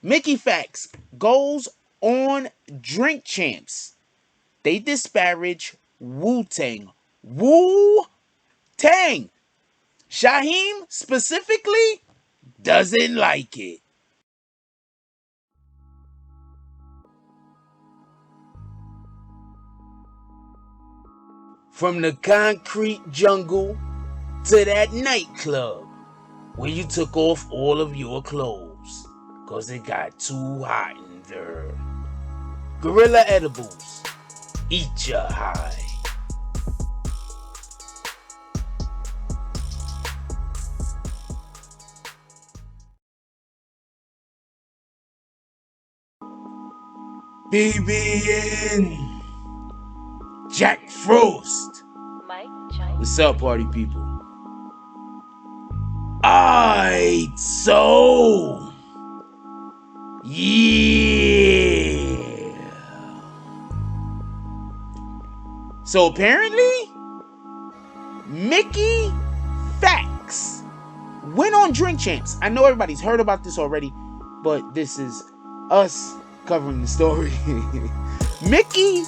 Mickey Factz goes on Drink Champs. They disparage Wu Tang. Wu Tang. Shaheem specifically doesn't like it. From the concrete jungle to that nightclub where you took off all of your clothes because it got too hot in there. Gorilla edibles. Eat your high. BBN. Jack Frost. What's up, party people? Alright, so yeah. So apparently, Mickey Factz went on Drink Champs. I know everybody's heard about this already, but this is us covering the story. Mickey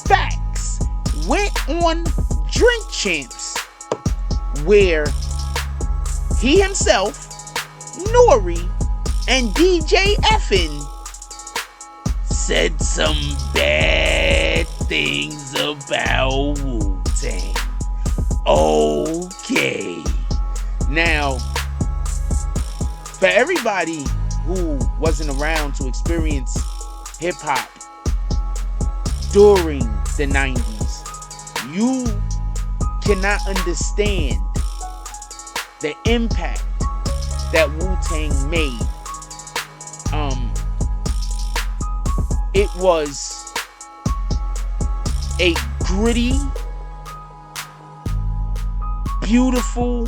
Factz went on Drink Champs, where he himself, Nori, and DJ Effin said some bad things about Wu Tang. Okay. Now, for everybody who wasn't around to experience hip hop during the 90s, you cannot understand the impact that Wu Tang made. It was a gritty, beautiful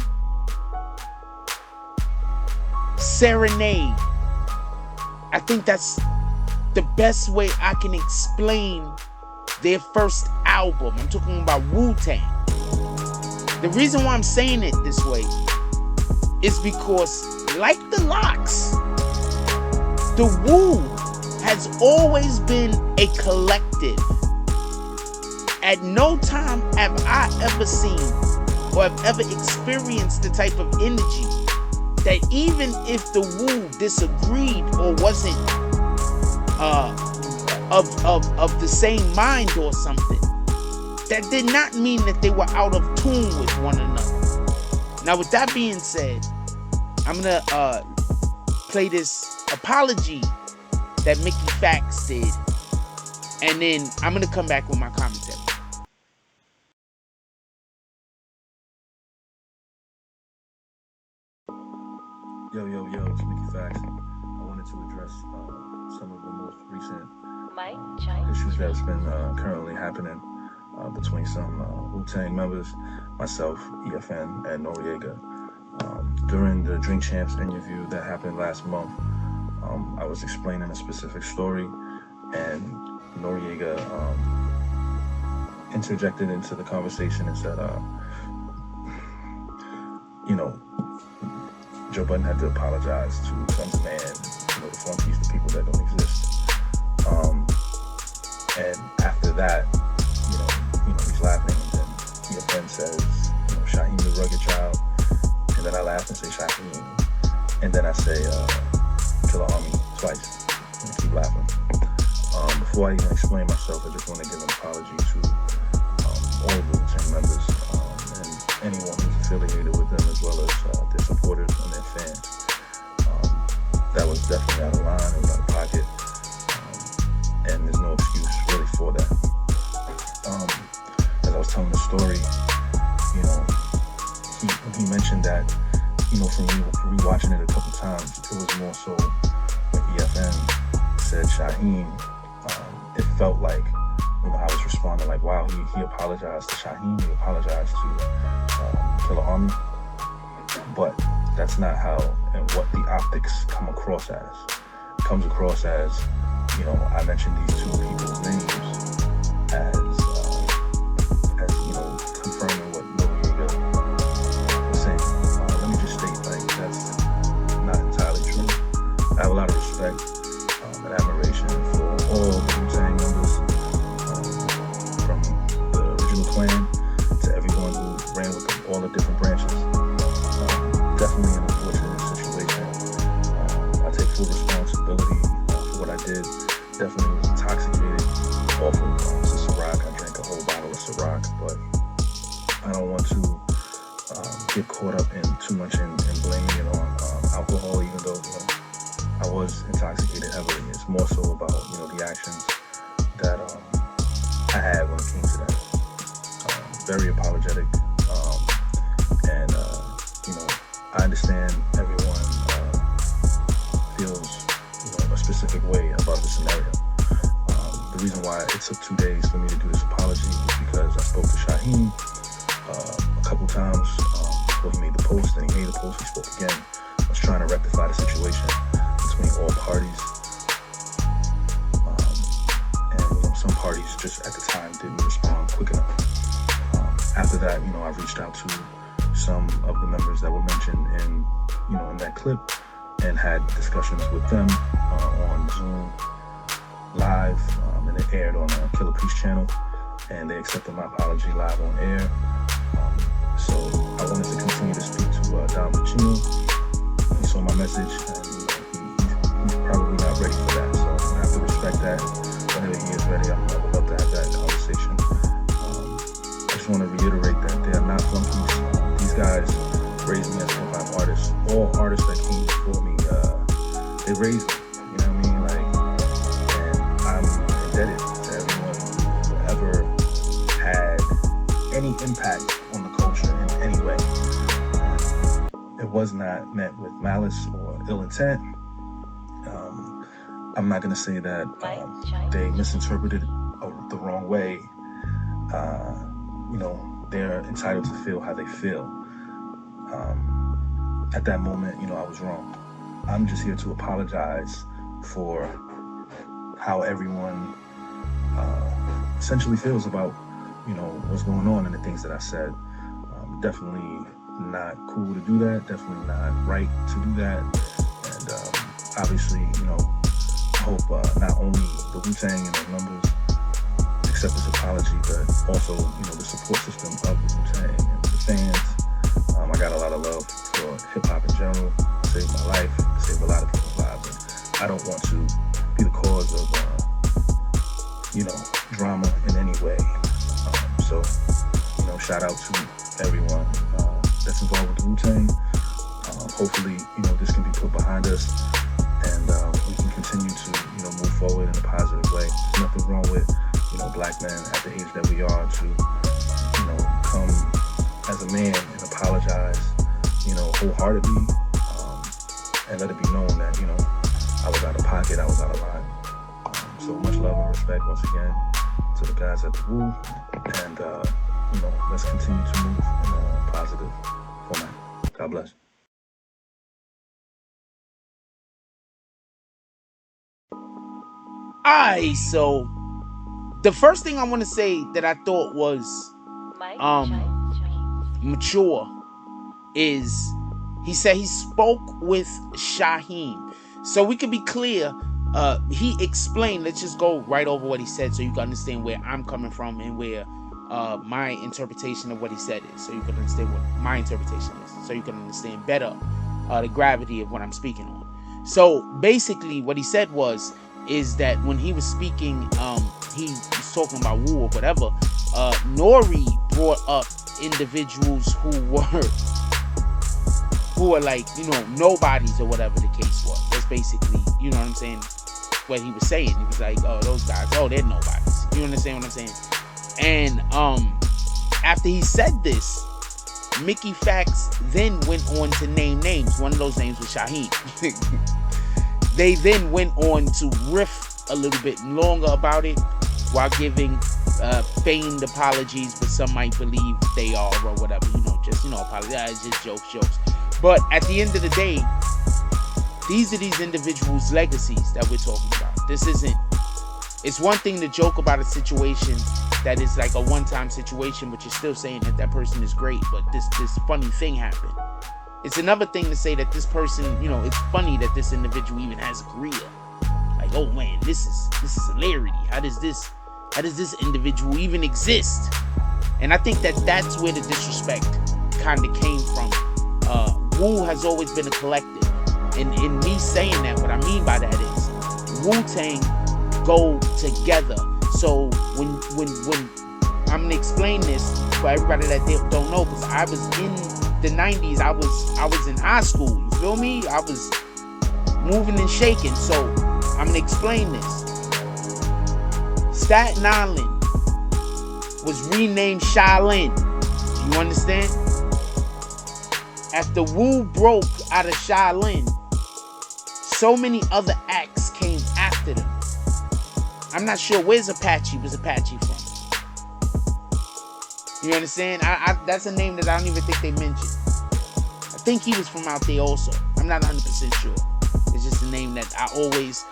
serenade. I think that's the best way I can explain their first album. I'm talking about Wu Tang. The reason why I'm saying it this way is because, like the Locks, the Wu has always been a collective. At no time have I ever seen or have ever experienced the type of energy that even if the Wu disagreed or wasn't of the same mind or something, that did not mean that they were out of tune with one another. Now, with that being said, I'm gonna play this apology that Mickey Factz did, and then I'm gonna come back with my commentary. Yo, it's Mickey Factz. I wanted to address some of the most recent issues that's been currently happening between some Wu Tang members, myself, EFN, and Noriega. During the Drink Champs interview that happened last month, I was explaining a specific story, and Noriega interjected into the conversation and said, Joe Budden had to apologize to Sons of Man, the flunkies, the people that don't exist. And after that, he's laughing, and then your friend says, Shaheem the rugged child, and then I laugh and say Shaheem, and then I say Killer Army twice, and I keep laughing. Before I even explain myself, I just want to give an apology to all of the Wu-Tang members and anyone who's affiliated with them, as well as their supporters and their fans. That was definitely out of line, it was out of pocket, and there's no excuse really for that. As I was telling the story, he mentioned that, from rewatching it a couple times, it was more so when EFN said Shaheem, it felt like, I was responding like, wow, he apologized to Shaheem, he apologized to Killer Army, but that's not how and what the optics come across as. It comes across as, I mentioned these two people's names as confirming what Noriega was saying. Let me just state, that's not entirely true. I have a lot of respect respect and admiration for all the Wu Tang members, from the original clan to everyone who ran with them, all the different branches. Definitely an unfortunate situation. I take full responsibility for what I did. Definitely was intoxicated off of SUBCRIBE. I drank a whole bottle of Ciroc, but I don't want to get caught up in too much in blaming it on alcohol, even though I was intoxicated heavily. It's more so about the actions that I had when it came to that. Very apologetic, and I understand everyone feels a specific way about the scenario. The reason why it took 2 days for me to do this apology is because I spoke to Shaheem a couple times before he made the post. Then he made the post, he spoke again. I was trying to rectify the situation between all parties. And some parties just at the time didn't respond quick enough. After that, I reached out to some of the members that were mentioned in that clip and had discussions with them on Zoom live, and it aired on Killer Priest channel, and they accepted my apology live on air. So I wanted to continue to speak to Don Pacino. He saw my message, and he's probably not ready for that, so I have to respect that. Whenever he is ready, I would love to have that conversation. I just want to reiterate that they are not flunkies. These guys raised me as a hip-hop artist. All artists that came before me, they raised me, you know what I mean? And I'm indebted to everyone who ever had any impact on the culture in any way. It was not met with malice or ill intent. I'm not going to say that they misinterpreted it the wrong way. They're entitled to feel how they feel. At that moment, I was wrong. I'm just here to apologize for how everyone essentially feels about, what's going on and the things that I said. Definitely not cool to do that. Definitely not right to do that. And obviously, I hope not only the Wu Tang and the members accept this apology, but also, the support system of the Wu Tang and the fans. I got a lot of love for hip-hop in general. It saved my life. It saved a lot of people's lives. And I don't want to be the cause of, drama in any way. So, shout out to everyone that's involved with the Wu Tang. Hopefully, this can be put behind us, and we can continue to, move forward in a positive way. There's nothing wrong with, black men at the age that we are to, come as a man and apologize, wholeheartedly, and let it be known that, I was out of pocket, I was out of line. So much love and respect once again to the guys at the Wu, and let's continue to move in a positive format. God bless. Alright, so the first thing I want to say that I thought was mature is he said he spoke with Shaheem. So we can be clear, he explained, let's just go right over what he said so you can understand where I'm coming from and where my interpretation of what he said is, so you can understand what my interpretation is, so you can understand better the gravity of what I'm speaking on. So basically what he said is that when he was speaking, he was talking about Wu or whatever, Nori brought up individuals who were like, nobodies or whatever the case was. That's basically, what I'm saying, what he was saying. He was like, oh, those guys, oh, they're nobodies. You understand what I'm saying? And after he said this, Mickey Factz then went on to name names. One of those names was Shaheem. They then went on to riff a little bit longer about it while giving feigned apologies, but some might believe they are or whatever, apologize, just jokes. But at the end of the day, these are these individuals' legacies that we're talking about. It's one thing to joke about a situation that is like a one-time situation, but you're still saying that person is great, but this funny thing happened. It's another thing to say that this person, it's funny that this individual even has a career. like, oh man, this is hilarity. How does this individual even exist? And I think that's where the disrespect kind of came from. Wu has always been a collective, and in me saying that, what I mean by that is Wu Tang go together. So when I'm gonna explain this for everybody that don't know, because I was in the 90s, I was in high school. You feel me? I was moving and shaking. So I'm gonna explain this. Staten Island was renamed Shaolin. You understand? After Wu broke out of Shaolin, so many other acts came after them. I'm not sure where's Apache was Apache from. You understand? That's a name that I don't even think they mentioned. I think he was from out there also. I'm not 100% sure. It's just a name that I always,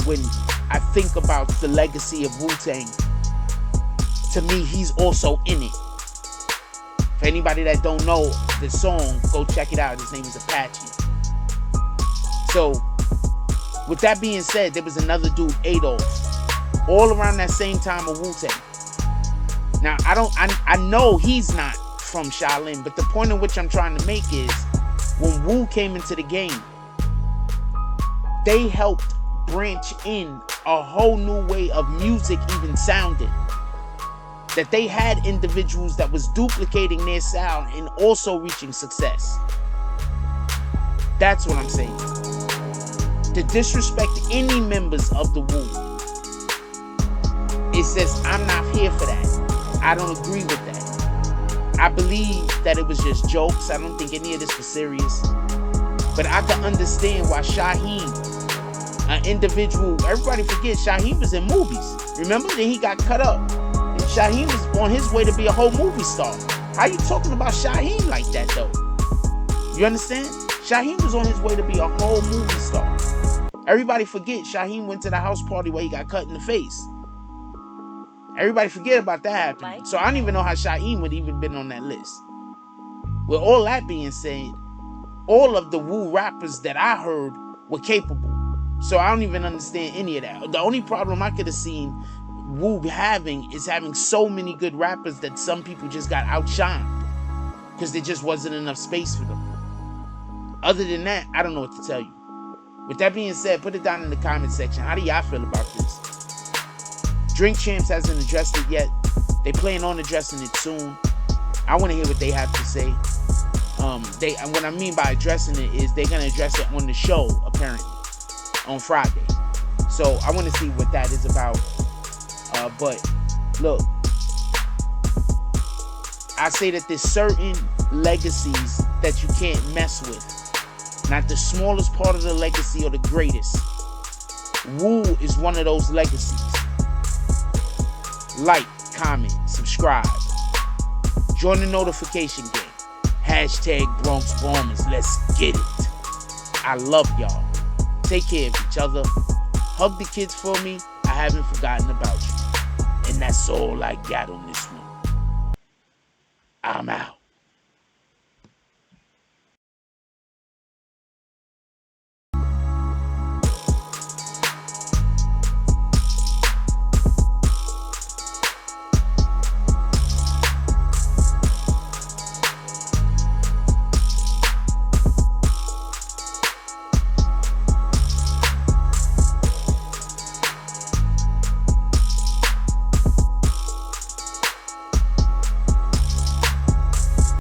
when I think about the legacy of Wu Tang, to me, he's also in it. For anybody that don't know the song, go check it out. His name is Apache. So, with that being said, there was another dude, Adolf, all around that same time of Wu Tang. Now, I know he's not from Shaolin, but the point in which I'm trying to make is, when Wu came into the game, they helped branch in a whole new way of music even sounding. That they had individuals that was duplicating their sound and also reaching success. That's what I'm saying. To disrespect any members of the Wu, it says I'm not here for that. I don't agree with that. I believe that it was just jokes. I don't think any of this was serious. But I can understand why Shaheem, an individual, everybody forgets Shaheem was in movies. Remember? Then he got cut up. And Shaheem was on his way to be a whole movie star. How you talking about Shaheem like that though? You understand? Shaheem was on his way to be a whole movie star. Everybody forget Shaheem went to the house party where he got cut in the face. Everybody forget about that happening. So I don't even know how Shaheem would even been on that list. With all that being said, all of the Wu rappers that I heard were capable. So I don't even understand any of that. The only problem I could have seen Wu having is having so many good rappers that some people just got outshined because there just wasn't enough space for them. Other than that, I don't know what to tell you. With that being said, put it down in the comment section. How do y'all feel about this? Drink Champs hasn't addressed it yet. They plan on addressing it soon. I want to hear what they have to say. What I mean by addressing it is they're gonna address it on the show apparently on Friday. So I want to see what that is about. But look, I say that there's certain legacies that you can't mess with. Not the smallest part of the legacy or the greatest. Wu is one of those legacies. Like, comment, subscribe. Join the notification game. Hashtag Bronx Bombers. Let's get it. I love y'all. Take care of each other. Hug the kids for me. I haven't forgotten about you. And that's all I got on this one. I'm out.